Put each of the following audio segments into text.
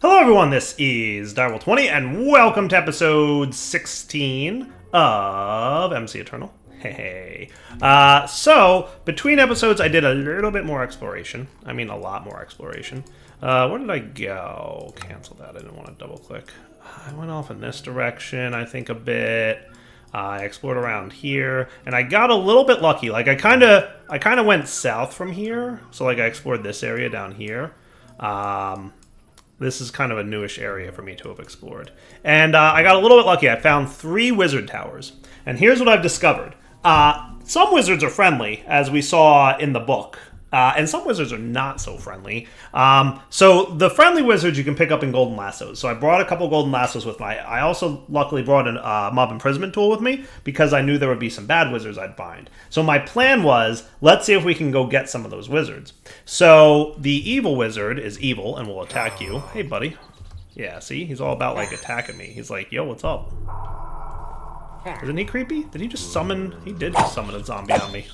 Hello everyone, this is Direwolf20, and welcome to episode 16 of MCEternal. Hey. So, between episodes I did a little bit more exploration. I mean, a lot more exploration. Where did I go? Cancel that, I didn't want to double click. I went off in this direction, I think a bit. I explored around here, and I got a little bit lucky. Like, I kind of went south from here, so like I explored this area down here. This is kind of a newish area for me to have explored. And I got a little bit lucky. I found 3 wizard towers. And here's what I've discovered. Some wizards are friendly, as we saw in the book. And some wizards are not so friendly. So the friendly wizards you can pick up in golden lassos. So I brought a couple golden lassos with my... I also luckily brought a mob imprisonment tool with me because I knew there would be some bad wizards I'd find. So my plan was, let's see if we can go get some of those wizards. So the evil wizard is evil and will attack you. Hey, buddy. Yeah, see? He's all about, like, attacking me. He's like, yo, what's up? Isn't he creepy? Did he just summon... He did just summon a zombie on me.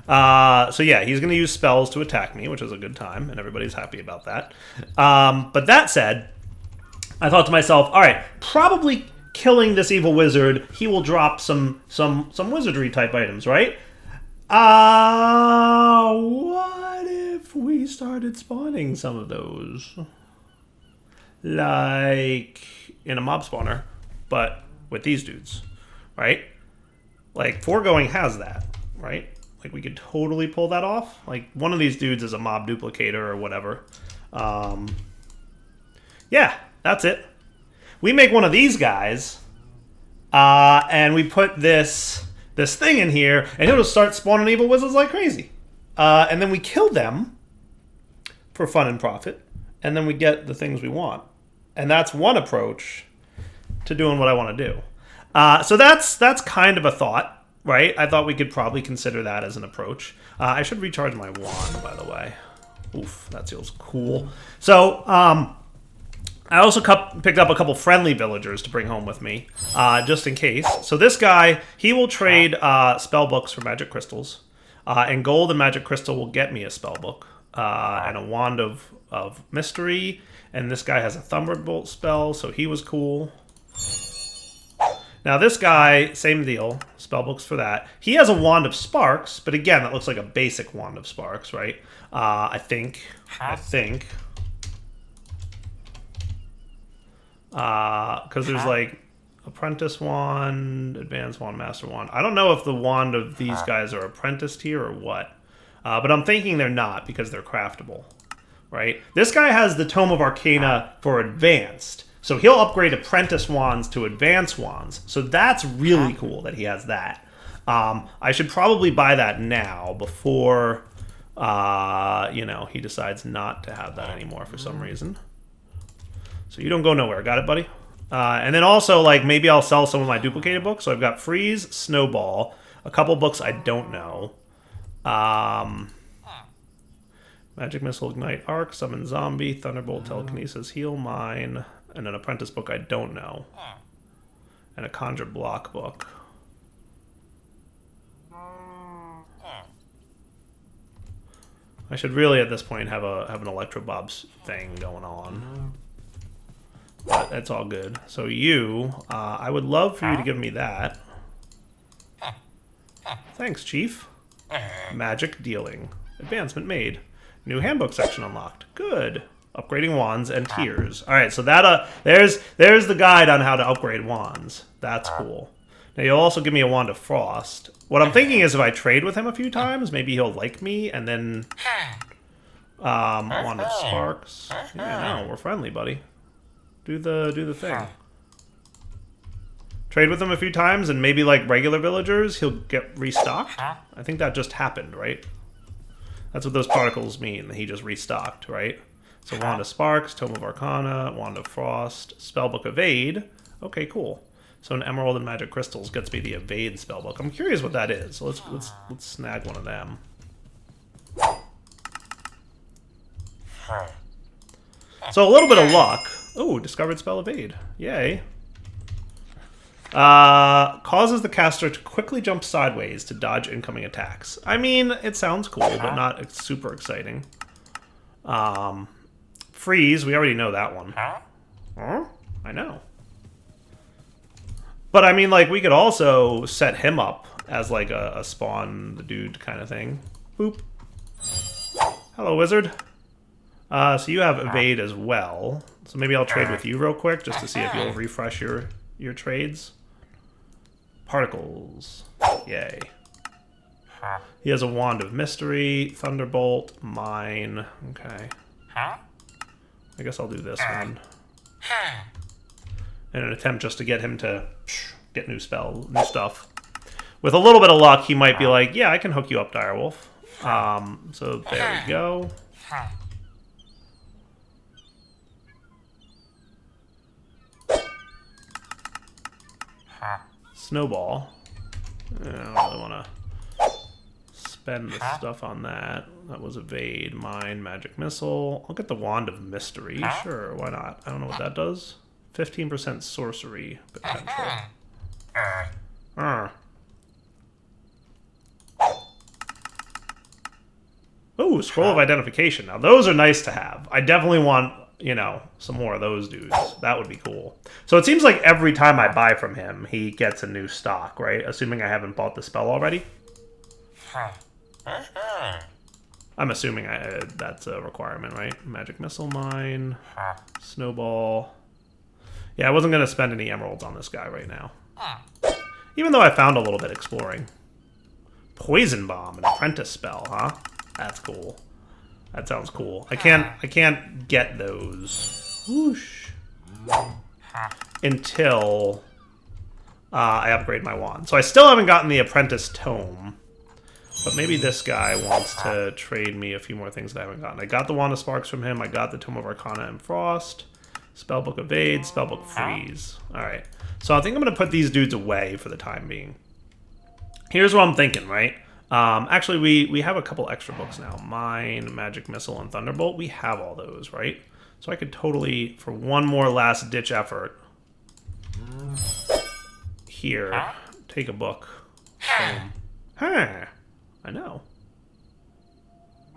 So yeah, he's going to use spells to attack me, which is a good time, and everybody's happy about that. But that said, I thought to myself, all right, probably killing this evil wizard, he will drop some wizardry type items, right? What if we started spawning some of those? Like in a mob spawner, but with these dudes, right? Like, Foregoing has that, right? Like, we could totally pull that off. Like, one of these dudes is a mob duplicator or whatever. Yeah, that's it. We make one of these guys, and we put this thing in here, and he'll just start spawning evil wizards like crazy. And then we kill them for fun and profit, and then we get the things we want. And that's one approach to doing what I want to do. So that's kind of a thought. Right? I thought we could probably consider that as an approach. I should recharge my wand, by the way. Oof, that feels cool. So, I also picked up a couple friendly villagers to bring home with me, just in case. So this guy, he will trade spell books for magic crystals. And gold and magic crystal will get me a spell book. And a wand of mystery. And this guy has a thunderbolt spell, so he was cool. Now this guy, same deal, spellbooks for that. He has a Wand of Sparks, but again, that looks like a basic Wand of Sparks, right? I think. Because there's like Apprentice Wand, Advanced Wand, Master Wand. I don't know if the Wand of these guys are apprenticed here or what. But I'm thinking they're not because they're craftable, right? This guy has the Tome of Arcana for Advanced. So he'll upgrade apprentice wands to advanced wands. So that's really cool that he has that. I should probably buy that now before, he decides not to have that anymore for some reason. So you don't go nowhere. Got it, buddy? And then also, like, maybe I'll sell some of my duplicated books. So I've got Freeze, Snowball, a couple books I don't know. Magic Missile, Ignite Arc, Summon Zombie, Thunderbolt, Telekinesis, Heal Mine... And an apprentice book I don't know. And a conjure block book. I should really at this point have an Electro Bob's thing going on. But that's all good. So you, I would love for you to give me that. Thanks, Chief. Magic dealing. Advancement made. New handbook section unlocked. Good. Upgrading wands and tiers. All right, so that there's the guide on how to upgrade wands. That's cool. Now you'll also give me a wand of frost. What I'm thinking is if I trade with him a few times, maybe he'll like me, and then wand of sparks. Yeah, no, we're friendly, buddy. Do the thing. Trade with him a few times, and maybe like regular villagers, he'll get restocked. I think that just happened, right? That's what those particles mean. He just restocked, right? So Wand of Sparks, Tome of Arcana, Wand of Frost, Spellbook Evade. Okay, cool. So an Emerald and Magic Crystals gets me the Evade spellbook. I'm curious what that is. So let's snag one of them. So a little bit of luck. Oh, discovered spell Evade. Yay. Causes the caster to quickly jump sideways to dodge incoming attacks. I mean, it sounds cool, but not super exciting. freeze. We already know that one. Huh? I know. But I mean, like, we could also set him up as like a spawn the dude kind of thing. Boop. Hello, wizard. So you have evade as well. So maybe I'll trade with you real quick just to see if you'll refresh your trades. Particles. Yay. He has a wand of mystery, thunderbolt, mine. Okay. I guess I'll do this one. In an attempt just to get him to get new stuff. With a little bit of luck, he might be like, yeah, I can hook you up, Direwolf. So there we go. Snowball. I don't really want to spend the stuff on that. That was evade, mine, magic missile. I'll get the wand of mystery. Sure, why not? I don't know what that does. 15% sorcery potential. Oh, scroll of identification. Now those are nice to have. I definitely want, you know, some more of those dudes. That would be cool. So it seems like every time I buy from him, he gets a new stock, right? Assuming I haven't bought the spell already. I'm assuming that's a requirement, right? Magic missile, mine, snowball. Yeah, I wasn't going to spend any emeralds on this guy right now. Even though I found a little bit exploring. Poison bomb, an apprentice spell, huh? That's cool. That sounds cool. I can't get those. Whoosh. Until I upgrade my wand. So I still haven't gotten the apprentice tome. But maybe this guy wants to trade me a few more things that I haven't gotten. I got the Wand of Sparks from him. I got the Tome of Arcana and Frost. Spellbook Evade, Spellbook Freeze. Alright. So I think I'm going to put these dudes away for the time being. Here's what I'm thinking, right? Actually, we have a couple extra books now. Mine, Magic Missile, and Thunderbolt. We have all those, right? So I could totally, for one more last-ditch effort, here, take a book. Huh. I know.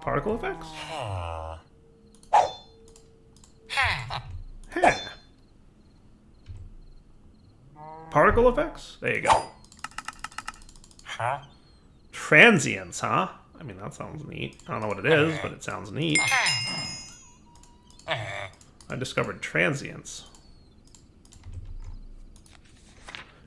Particle effects? Huh. Particle effects? There you go. Transients, huh? I mean, that sounds neat. I don't know what it is, but it sounds neat. I discovered transients.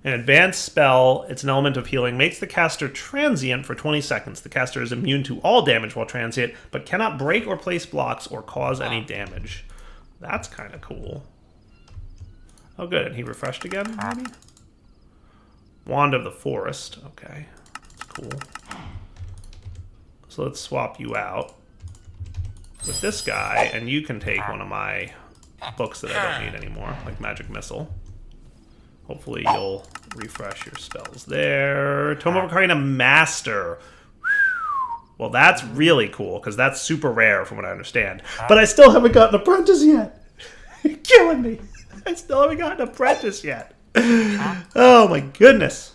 An advanced spell, it's an element of healing, makes the caster transient for 20 seconds. The caster is immune to all damage while transient, but cannot break or place blocks or cause any damage. That's kind of cool. Oh, good. And he refreshed again, maybe? Wand of the Forest. Okay. That's cool. So let's swap you out with this guy, and you can take one of my books that I don't need anymore, like Magic Missile. Hopefully you'll refresh your spells there. Tome of Arcana Master. Well, that's really cool, because that's super rare from what I understand. But I still haven't gotten Apprentice yet. You're killing me. I still haven't gotten Apprentice yet. Oh my goodness.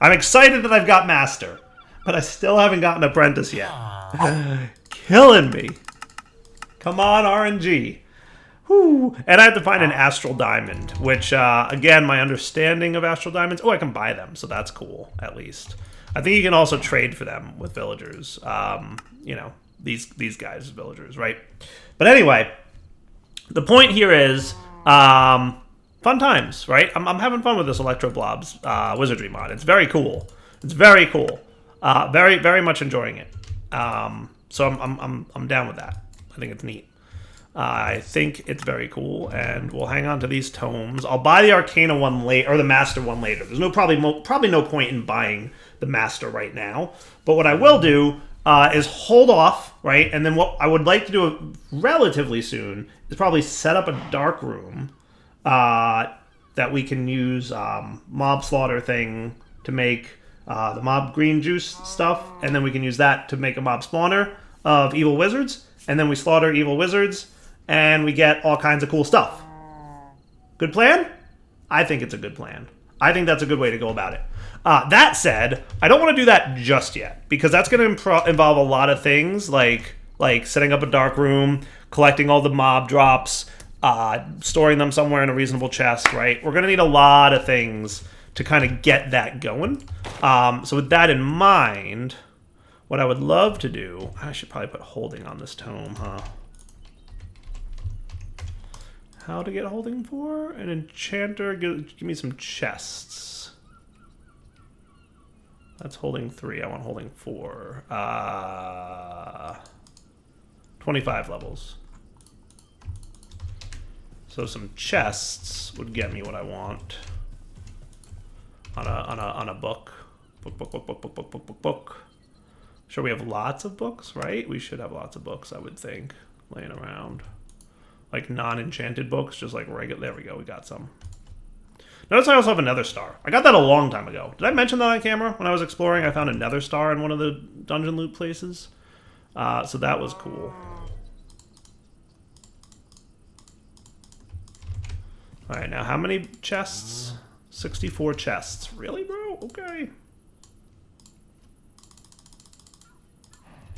I'm excited that I've got Master, but I still haven't gotten Apprentice yet. Killing me. Come on, RNG. Whew. And I have to find an Astral Diamond, which, again, my understanding of Astral Diamonds... Oh, I can buy them, so that's cool, at least. I think you can also trade for them with villagers. You know, these guys, villagers, right? But anyway, the point here is... fun times, right? I'm having fun with this Electro Blobs wizardry mod. It's very cool. It's very cool. Very, very much enjoying it. So I'm down with that. I think it's neat. I think it's very cool, and we'll hang on to these tomes. I'll buy the Arcana one later, or the Master one later. There's probably no point in buying the Master right now. But what I will do is hold off, right? And then what I would like to do relatively soon is probably set up a dark room that we can use mob slaughter thing to make the mob green juice stuff, and then we can use that to make a mob spawner of evil wizards, and then we slaughter evil wizards, and we get all kinds of cool stuff. Good plan? I think it's a good plan. I think that's a good way to go about it. That said, I don't want to do that just yet, because that's going to involve a lot of things, like setting up a dark room, collecting all the mob drops, storing them somewhere in a reasonable chest, right? We're going to need a lot of things to kind of get that going. So with that in mind, what I would love to do, I should probably put holding on this tome, huh? How to get holding for? An enchanter, give me some chests. That's holding 3, I want holding 4. 25 levels. So some chests would get me what I want. On a book. Book. Sure, we have lots of books, right? We should have lots of books, I would think, laying around. Like non-enchanted books, just like regular. There we go, we got some. Notice I also have a nether star. I got that a long time ago. Did I mention that on camera? When I was exploring, I found a nether star in one of the dungeon loot places. So that was cool. Alright, now how many chests? 64 chests. Really, bro? Okay.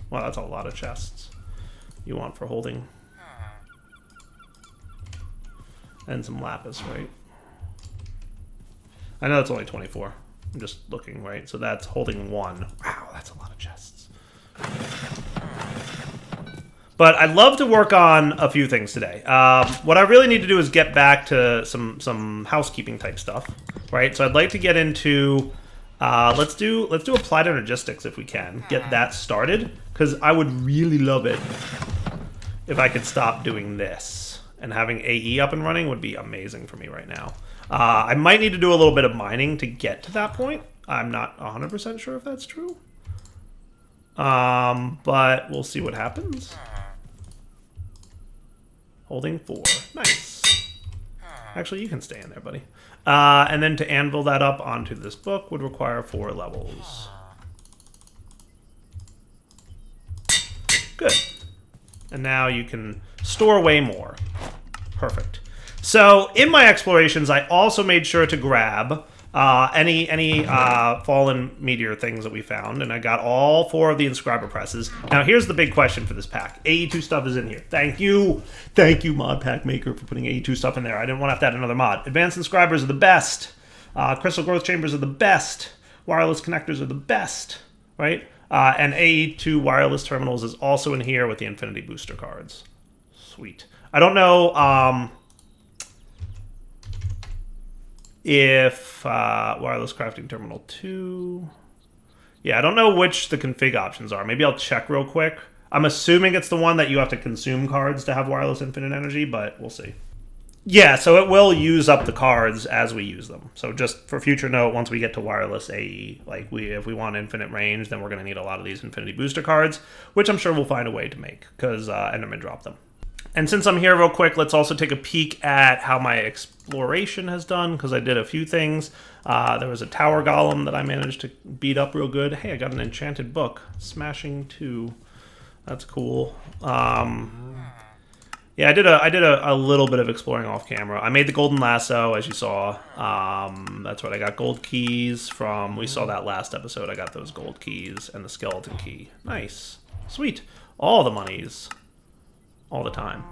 Wow, that's a lot of chests you want for holding. And some lapis, right? I know that's only 24. I'm just looking, right? So that's holding 1. Wow, that's a lot of chests. But I'd love to work on a few things today. What I really need to do is get back to some housekeeping type stuff, right? So I'd like to get into let's do applied energistics if we can. Get that started, because I would really love it if I could stop doing this. And having AE up and running would be amazing for me right now. I might need to do a little bit of mining to get to that point. I'm not 100% sure if that's true. But we'll see what happens. Holding 4. Nice. Actually, you can stay in there, buddy. And then to anvil that up onto this book would require 4 levels. Good. And now you can store way more. Perfect. So in my explorations, I also made sure to grab any fallen meteor things that we found, and I got all 4 of the inscriber presses. Now here's the big question for this pack. AE2 stuff is in here. Thank you, mod pack maker, for putting AE2 stuff in there. I didn't want to have to add another mod. Advanced inscribers are the best. Crystal growth chambers are the best. Wireless connectors are the best, right? And AE2 wireless terminals is also in here with the Infinity Booster cards. Sweet. I don't know if wireless crafting terminal 2. Yeah, I don't know which the config options are. Maybe I'll check real quick. I'm assuming it's the one that you have to consume cards to have wireless infinite energy, but we'll see. Yeah, so it will use up the cards as we use them. So just for future note, once we get to wireless AE, like if we want infinite range, then we're going to need a lot of these Infinity Booster cards, which I'm sure we'll find a way to make, because Enderman dropped them. And since I'm here real quick, let's also take a peek at how my exploration has done, because I did a few things. There was a tower golem that I managed to beat up real good. Hey, I got an enchanted book. Smashing 2. That's cool. Yeah, I did a little bit of exploring off camera. I made the golden lasso, as you saw. That's right, I got gold keys from... We saw that last episode. I got those gold keys and the skeleton key. Nice. Sweet. All the monies. All the time.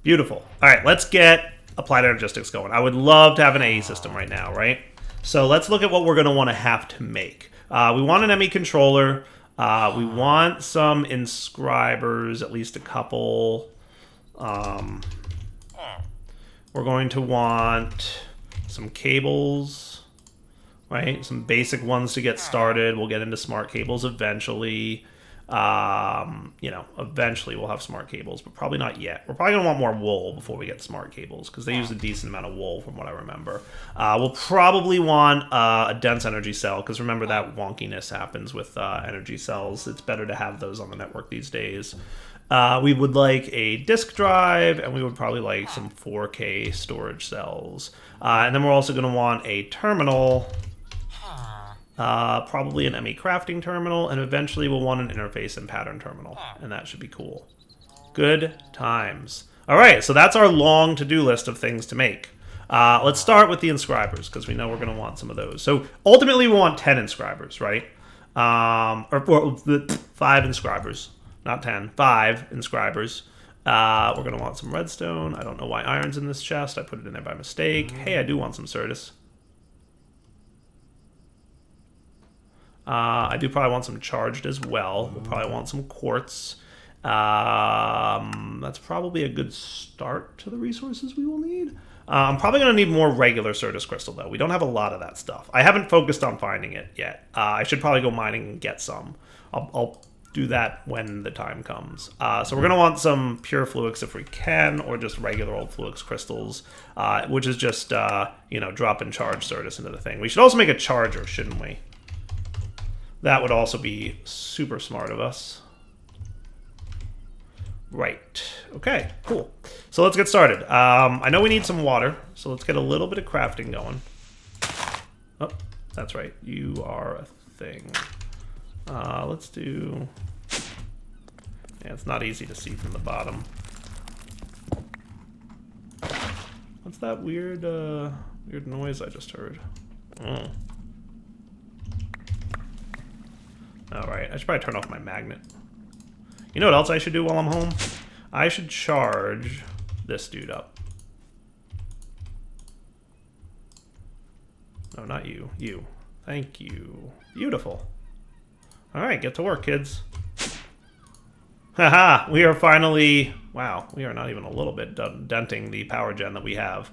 Beautiful. All right, let's get applied energistics going. I would love to have an AE system right now, right? So let's look at what we're going to want to have to make. We want an ME controller. We want some inscribers, at least a couple. We're going to want some cables, right? Some basic ones to get started. We'll get into smart cables eventually. You know, eventually we'll have smart cables, but probably not yet. We're probably going to want more wool before we get smart cables, because they use a decent amount of wool from what I remember. We'll probably want a dense energy cell, because remember that wonkiness happens with energy cells. It's better to have those on the network these days. We would like a disk drive, and we would probably like some 4K storage cells. And then we're also going to want a terminal. Probably an ME crafting terminal, and eventually we'll want an interface and pattern terminal, and that should be cool. Good times. All right, so that's our long to-do list of things to make. Let's start with the inscribers, because we know we're going to want some of those. So ultimately we want 10 inscribers, right? Or 5 inscribers, not 10, 5 inscribers. We're going to want some redstone. I don't know why iron's in this chest. I put it in there by mistake. Hey, I do want some Certus. I do probably want some charged as well. We'll probably want some quartz. That's probably a good start to the resources we will need. I'm probably going to need more regular Certus crystal, though. We don't have a lot of that stuff. I haven't focused on finding it yet. I should probably go mining and get some. I'll do that when the time comes. So we're going to want some pure fluix if we can, or just regular old fluix crystals, which is just, drop and charge Certus into the thing. We should also make a charger, shouldn't we? That would also be super smart of us. Right. Okay, cool. So let's get started. I know we need some water, so let's get a little bit of crafting going. Oh, that's right. You are a thing. Let's do... Yeah, it's not easy to see from the bottom. What's that weird noise I just heard? Oh. Alright, I should probably turn off my magnet. You know what else I should do while I'm home? I should charge this dude up. No, not you. You. Thank you. Beautiful. Alright, get to work, kids. Haha, we are finally... Wow, we are not even a little bit denting the power gen that we have.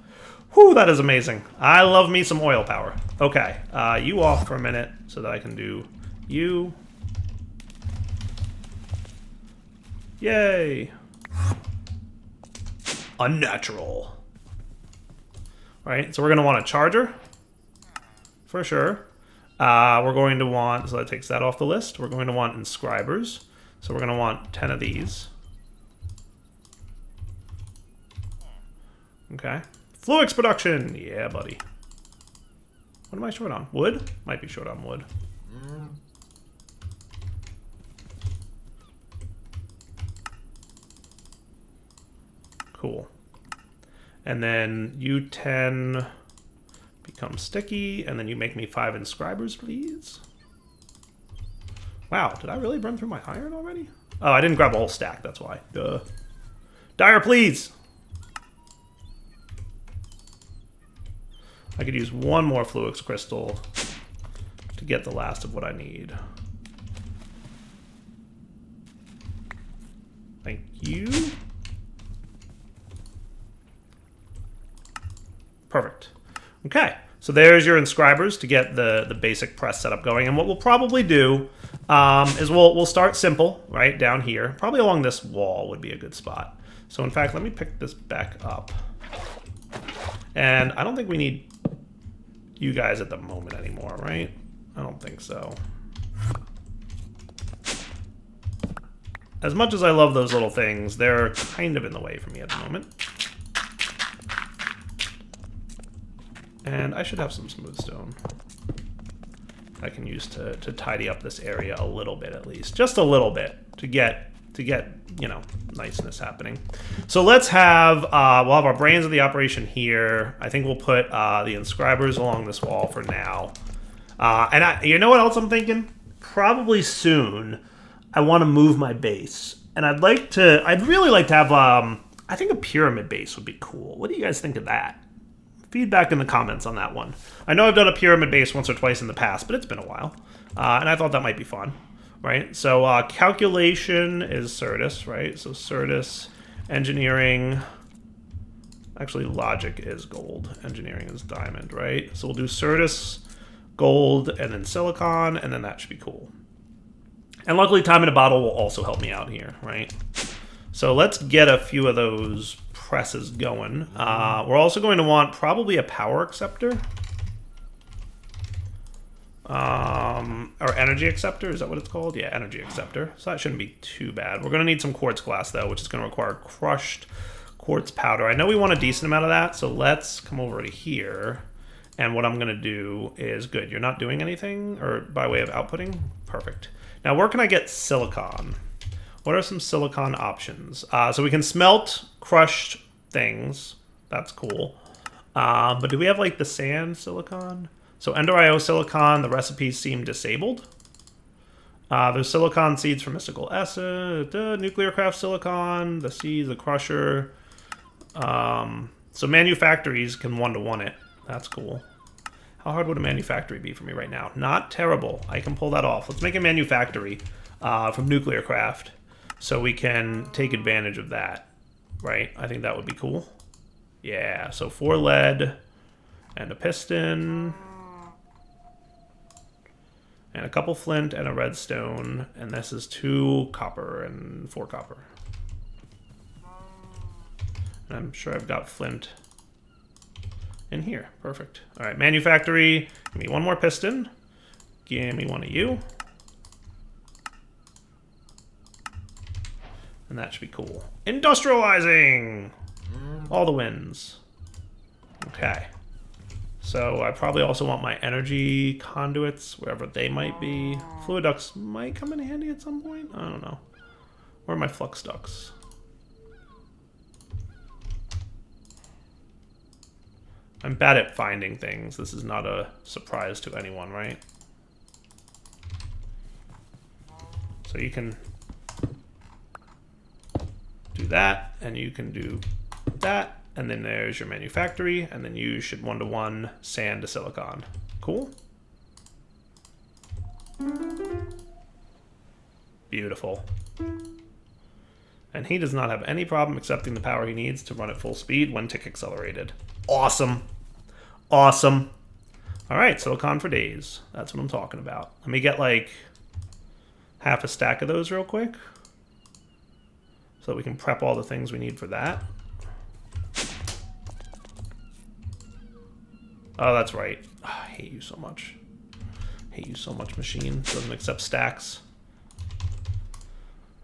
Whew, that is amazing. I love me some oil power. Okay, you off for a minute so that I can do you. Yay! Unnatural. Right, so we're going to want a charger. For sure. We're going to want, so that takes that off the list. We're going to want inscribers. So we're going to want 10 of these. Okay. Fluix production! Yeah, buddy. What am I short on? Wood? Might be short on wood. Cool. And then you 10 become sticky, and then you make me 5 inscribers, please. Wow, did I really burn through my iron already? Oh, I didn't grab a whole stack, that's why. Duh. Dyer, please! I could use one more fluix crystal to get the last of what I need. Thank you. Perfect. Okay, so there's your inscribers to get the basic press setup going. And what we'll probably do is we'll start simple, right, down here. Probably along this wall would be a good spot. So in fact, let me pick this back up. And I don't think we need you guys at the moment anymore, right? I don't think so. As much as I love those little things, they're kind of in the way for me at the moment. And I should have some smooth stone I can use to tidy up this area a little bit at least. Just a little bit to get you know, niceness happening. So let's have, we'll have our brains of the operation here. I think we'll put the inscribers along this wall for now. And you know what else I'm thinking? Probably soon I want to move my base. And I'd really like to have, I think a pyramid base would be cool. What do you guys think of that? Feedback in the comments on that one. I know I've done a pyramid base once or twice in the past, but it's been a while. And I thought that might be fun, right? So calculation is Certus, right? So Certus, engineering, actually logic is gold, engineering is diamond, right? So we'll do Certus, gold, and then silicon, and then that should be cool. And luckily time in a bottle will also help me out here, right? So let's get a few of those presses going. We're also going to want probably a power acceptor. Or energy acceptor, is that what it's called? Yeah, energy acceptor. So that shouldn't be too bad. We're going to need some quartz glass, though, which is going to require crushed quartz powder. I know we want a decent amount of that, so let's come over to here. And what I'm going to do is, good, you're not doing anything, or by way of outputting? Perfect. Now, where can I get silicon? What are some silicon options? So we can smelt crushed things. That's cool. But do we have, like, the sand silicon? So Ender IO silicon, the recipes seem disabled. There's silicon seeds for mystical acid, nuclear craft silicon, the seeds, the crusher. So manufactories can one-to-one it. That's cool. How hard would a manufactory be for me right now? Not terrible. I can pull that off. Let's make a manufactory from nuclear craft so we can take advantage of that, right? I think that would be cool. Yeah, so 4 lead and a piston and a couple flint and a redstone, and this is 2 copper and 4 copper. And I'm sure I've got flint in here. Perfect. All right, manufactory. Give me 1 more piston. Give me 1 of you. And that should be cool. Industrializing! All the wins. Okay. So I probably also want my energy conduits, wherever they might be. Fluid ducts might come in handy at some point. I don't know. Where are my flux ducts? I'm bad at finding things. This is not a surprise to anyone, right? So you can do that, and you can do that. And then there's your manufactory, and then you should one-to-one sand to silicon. Cool. Beautiful. And he does not have any problem accepting the power he needs to run at full speed when tick accelerated. Awesome. Awesome. All right, silicon for days. That's what I'm talking about. Let me get like half a stack of those real quick so that we can prep all the things we need for that. Oh, that's right. Oh, I hate you so much. I hate you so much, machine. Doesn't accept stacks.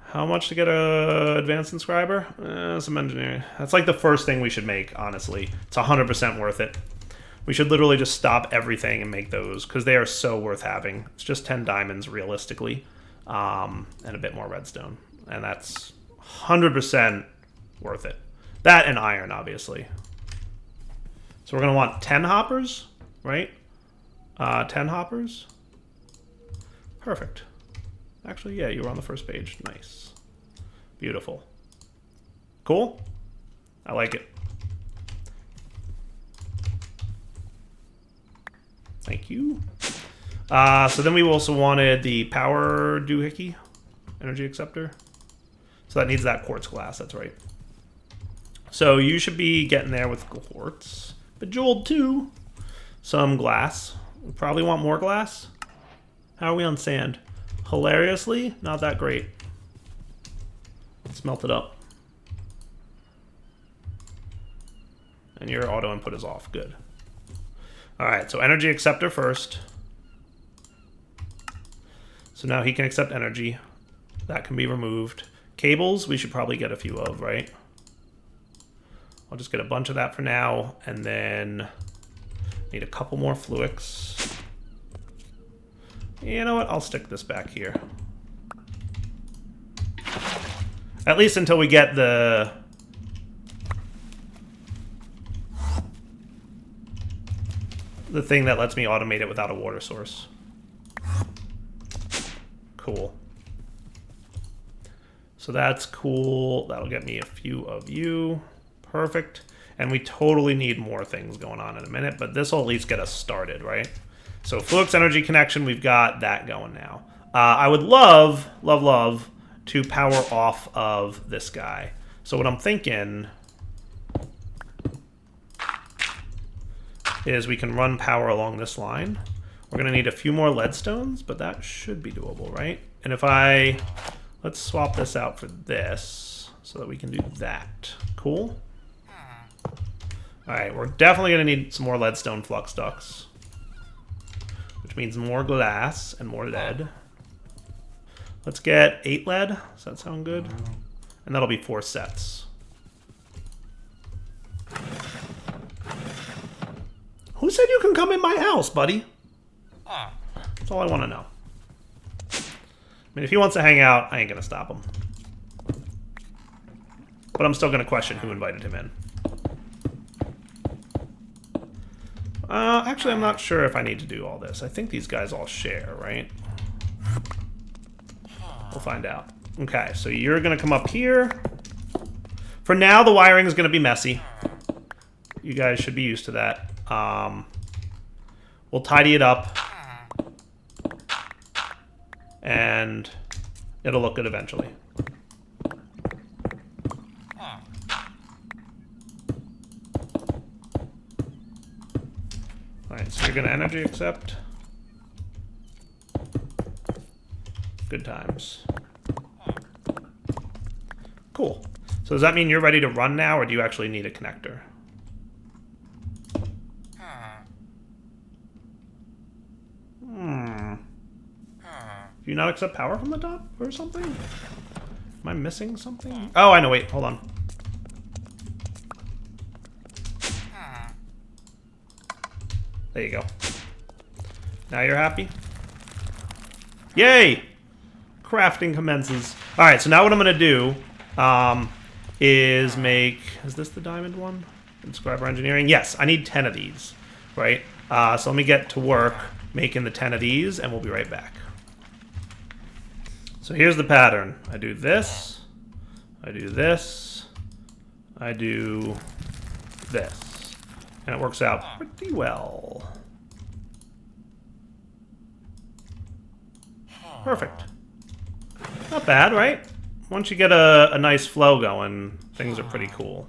How much to get a advanced inscriber? Some engineering. That's like the first thing we should make, honestly. It's 100% worth it. We should literally just stop everything and make those, because they are so worth having. It's just 10 diamonds, realistically, and a bit more redstone. And that's 100% worth it. That and iron, obviously. So we're going to want 10 hoppers, right? 10 hoppers. Perfect. Actually, yeah, you were on the first page. Nice. Beautiful. Cool? I like it. Thank you. So then we also wanted the power doohickey, energy acceptor. So that needs that quartz glass, that's right. So you should be getting there with quartz. Bejeweled too. Some glass. We probably want more glass. How are we on sand? Hilariously, not that great. Let's melt it up. And your auto input is off. Good. Alright, so energy acceptor first. So now he can accept energy. That can be removed. Cables, we should probably get a few of, right? I'll just get a bunch of that for now, and then need a couple more fluics. You know what? I'll stick this back here. At least until we get the thing that lets me automate it without a water source. Cool. So that's cool. That'll get me a few of you. Perfect. And we totally need more things going on in a minute, but this will at least get us started, right? So Fluix energy connection, we've got that going now. I would love, love, love to power off of this guy. So what I'm thinking is we can run power along this line. We're going to need a few more leadstones, but that should be doable, right? And if let's swap this out for this so that we can do that. Cool. All right, we're definitely going to need some more leadstone flux ducts, which means more glass and more lead. Let's get 8 lead. Does that sound good? And that'll be 4 sets. Who said you can come in my house, buddy? That's all I want to know. I mean, if he wants to hang out, I ain't going to stop him. But I'm still going to question who invited him in. Actually, I'm not sure if I need to do all this. I think these guys all share, right? We'll find out. Okay, so you're gonna come up here. For now, the wiring is gonna be messy. You guys should be used to that. We'll tidy it up. And it'll look good eventually. Alright, so you're gonna energy accept. Good times. Cool. So does that mean you're ready to run now, or do you actually need a connector? Do you not accept power from the top or something? Am I missing something? Oh, I know. Wait, hold on. There you go. Now you're happy? Yay! Crafting commences. Alright, so now what I'm going to do is make... Is this the diamond one? Inscriber engineering? Yes, I need 10 of these, right? So let me get to work making the 10 of these, and we'll be right back. So here's the pattern. I do this. I do this. I do this. And it works out pretty well. Perfect. Not bad, right? Once you get a nice flow going, things are pretty cool.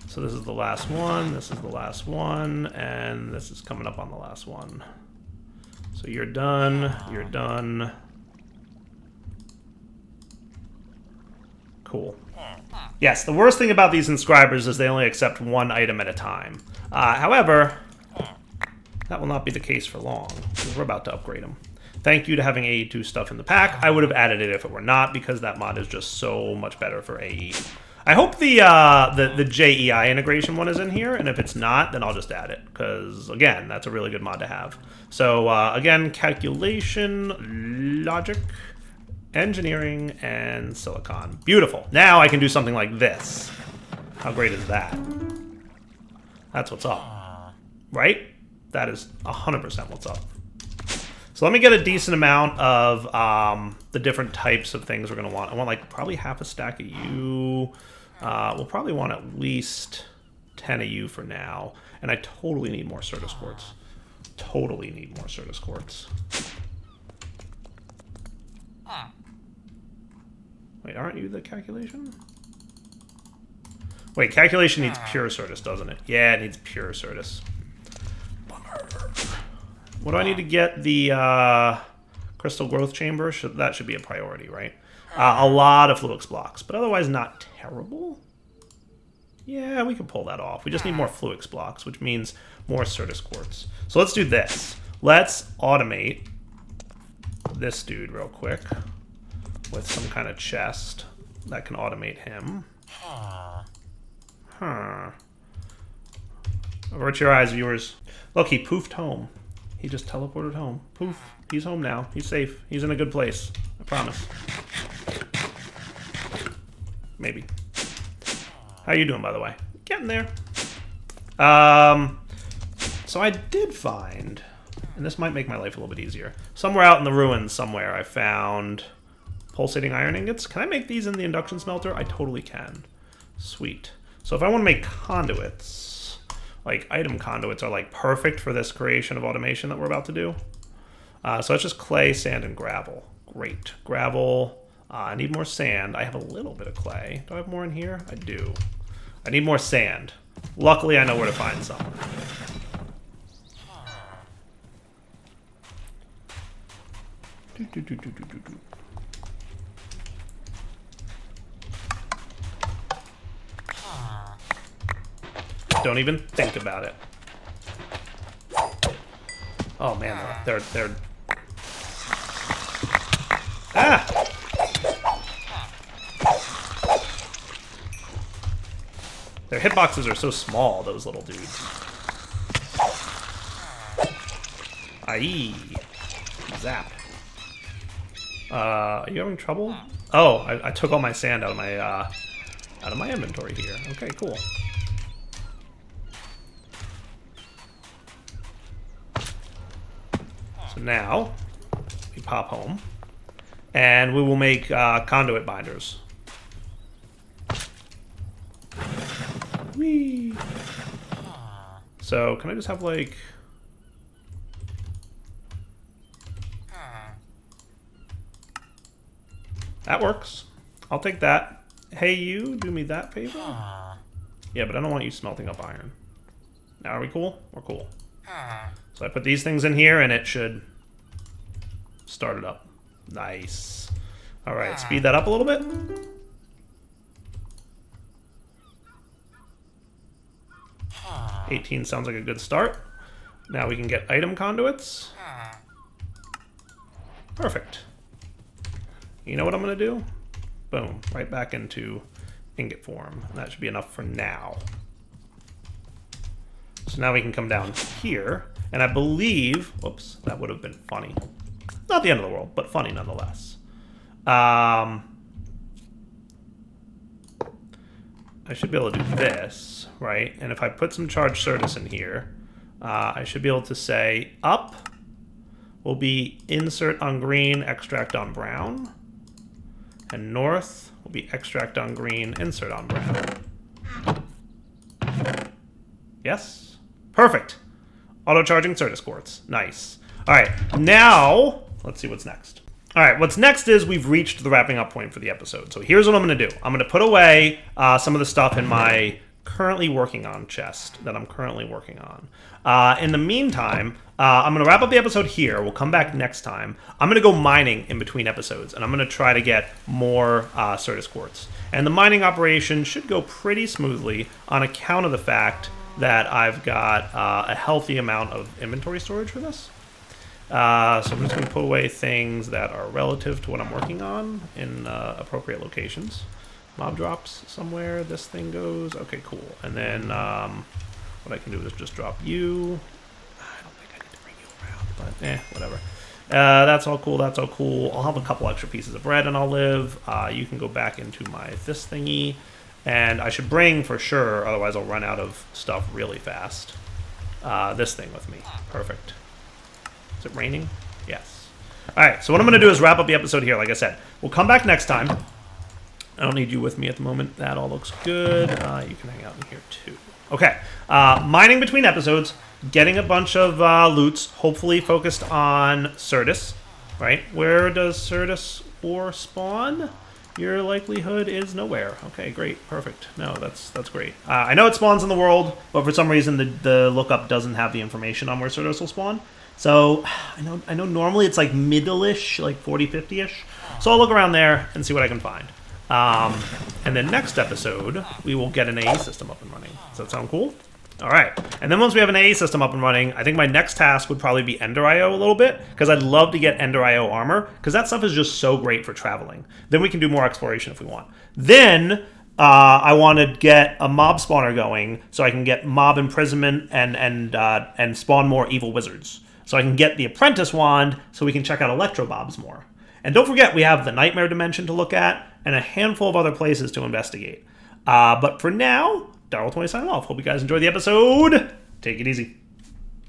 So this is the last one, this is the last one, and this is coming up on the last one. So you're done, you're done. Cool. Yes, the worst thing about these inscribers is they only accept one item at a time. However, that will not be the case for long, because we're about to upgrade them. Thank you to having AE2 stuff in the pack. I would have added it if it were not, because that mod is just so much better for AE. I hope the JEI integration one is in here, and if it's not, then I'll just add it, because, again, that's a really good mod to have. So, again, calculation, logic, engineering, and silicon. Beautiful. Now I can do something like this. How great is that? That's what's up. Right? That is 100% what's up. So let me get a decent amount of the different types of things we're going to want. I want like probably half a stack of you. We'll probably want at least 10 of you for now. And I totally need more Certus quartz. Totally need more Certus quartz. Wait, aren't you the calculation? Wait, calculation needs pure Certus, doesn't it? Yeah, it needs pure Certus. Bummer. What do I need to get? The crystal growth chamber? That should be a priority, right? A lot of Fluix blocks, but otherwise not terrible. Yeah, we can pull that off. We just need more Fluix blocks, which means more Certus quartz. So let's do this. Let's automate this dude real quick with some kind of chest that can automate him. Avert your eyes, viewers. Look, he poofed home. He just teleported home. Poof. He's home now. He's safe. He's in a good place. I promise. Maybe. How you doing, by the way? Getting there. So I did find, and this might make my life a little bit easier. Somewhere out in the ruins somewhere, I found pulsating iron ingots. Can I make these in the induction smelter? I totally can. Sweet. So if I want to make conduits, like item conduits are like perfect for this creation of automation that we're about to do. So it's just clay, sand, and gravel. Great. Gravel. I need more sand. I have a little bit of clay. Do I have more in here? I do. I need more sand. Luckily, I know where to find some. Don't even think about it. Oh man, they're ah! Their hitboxes are so small, those little dudes. Aye. Zap. Are you having trouble? Oh, I took all my sand out of my inventory here. Okay, cool. So now we pop home. And we will make conduit binders. Whee! So, can I just have, like... That works. I'll take that. Hey, you, do me that favor? Yeah, but I don't want you smelting up iron. Now, are we cool? We're cool. So I put these things in here, and it should start it up. Nice. All right, speed that up a little bit. $18 sounds like a good start. Now we can get item conduits. Perfect. You know what I'm going to do? Boom. Right back into ingot form. And that should be enough for now. So now we can come down here. And I believe... Whoops, that would have been funny. Not the end of the world, but funny nonetheless. I should be able to do this, right? And if I put some charged Certus in here, I should be able to say up will be insert on green, extract on brown. And north will be extract on green, insert on brown. Yes? Perfect. Auto-charging Certus quartz. Nice. All right, now let's see what's next. All right, what's next is we've reached the wrapping up point for the episode. So here's what I'm going to do. I'm going to put away some of the stuff in my currently working on chest that I'm currently working on. In the meantime, I'm going to wrap up the episode here. We'll come back next time. I'm going to go mining in between episodes, and I'm going to try to get more Certus quartz. And the mining operation should go pretty smoothly on account of the fact that I've got a healthy amount of inventory storage for this. So I'm just going to put away things that are relative to what I'm working on in appropriate locations. Mob drops somewhere. This thing goes. Okay, cool. And then what I can do is just drop you. I don't think I need to bring you around, but whatever. That's all cool. That's all cool. I'll have a couple extra pieces of bread and I'll live. You can go back into my this thingy. And I should bring for sure, otherwise I'll run out of stuff really fast. This thing with me. Perfect. Is it raining? Yes. All right, so what I'm going to do is wrap up the episode here, like I said. We'll come back next time. I don't need you with me at the moment. That all looks good. You can hang out in here too. Okay, mining between episodes, getting a bunch of loots, hopefully focused on Certus, right? Where does Certus ore spawn? Your likelihood is nowhere. Okay, great, perfect. No, that's great. I know it spawns in the world, but for some reason the lookup doesn't have the information on where Certus will spawn. So I know normally it's like middle-ish, like 40, 50-ish. So I'll look around there and see what I can find. And then next episode, we will get an AE system up and running. Does that sound cool? All right. And then once we have an AE system up and running, I think my next task would probably be Ender IO a little bit, because I'd love to get Ender IO armor, because that stuff is just so great for traveling. Then we can do more exploration if we want. Then I want to get a mob spawner going, so I can get mob imprisonment and spawn more evil wizards. So I can get the apprentice wand, so we can check out electro bobs more. And don't forget, we have the nightmare dimension to look at, and a handful of other places to investigate. But for now, Darryl20 signing off. Hope you guys enjoyed the episode. Take it easy.